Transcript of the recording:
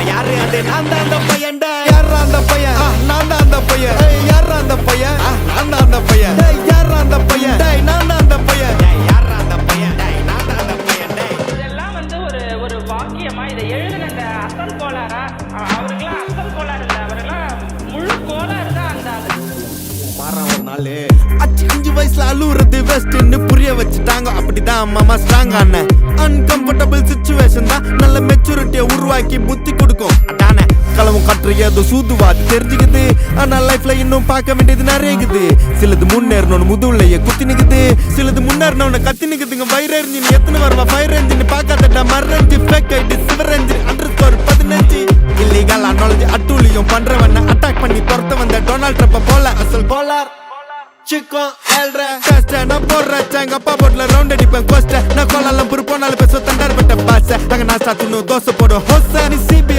யாரு அது நான் தான் அந்த பையன் யாரா அந்த பையன் நான் தான் அந்த பையன் யாரா அந்த பையன் நான் தான் அந்த பையன் யாரா அந்த பையன் நான் தான் அந்த பையன் யாரா அந்த பையன் நான் தான் அந்த பையன் இதெல்லாம் வந்து ஒரு ஒரு வாக்கியமா இதை எழுதின இந்த அசல் கோளாரா அவருக்கெல்லாம் அசல் கோளாறு இல்லை அவரெல்லாம் முழு கோளாறு தான் அந்த மாறான் ஒரு நாள் 5 வயசுல அழுவுறது வெஸ்ட்னு புரிய வச்சுட்டாங்க அப்படிதான் மாமா ஸ்ட்ராங் ஆன அன்கம்ஃபர்டபிள் சிச்சுவேஷன் தான் நல்ல மெச்சூரிட்டியை உருவாக்கி புத்தி கொடுக்கும் அதானே களவும் கற்று ஏதோ சூதுவாது தெரிஞ்சுக்குது ஆனா லைஃப்ல இன்னும் பார்க்க வேண்டியது நிறைய இருக்குது சிலது முன்னேறணும்னு முதுகுலையே குத்தி நிக்குது சிலது முன்னேறணும்னு கத்தி நிக்குதுங்க ஃபயர் என்ஜின் எத்தனை வருவா ஃபயர் என்ஜின் பார்க்காதடா மர்ரஞ்சி ஃபேக் ஐடி சிவர் என்ஜின் _15 இல்லீகல் நாலேஜ் அட்டூழியம் பண்றவன அட்டாக் பண்ணி துரத்த வந்த டொனால்ட் ட்ரம்ப் போல அசல் கோலார் சிக்கன் ஏழ்ற கஷ்ட நான் போடுறேன் எங்க அப்பா போட்ல ரவுண்ட் அடிப்பேன் கோஸ்ட நான் கோலாலம் புரு போனாலும் பேச தண்டார் பட்ட பாச அங்க நான் சாத்தினும் தோசை போடும் ஹோச நீ சிபி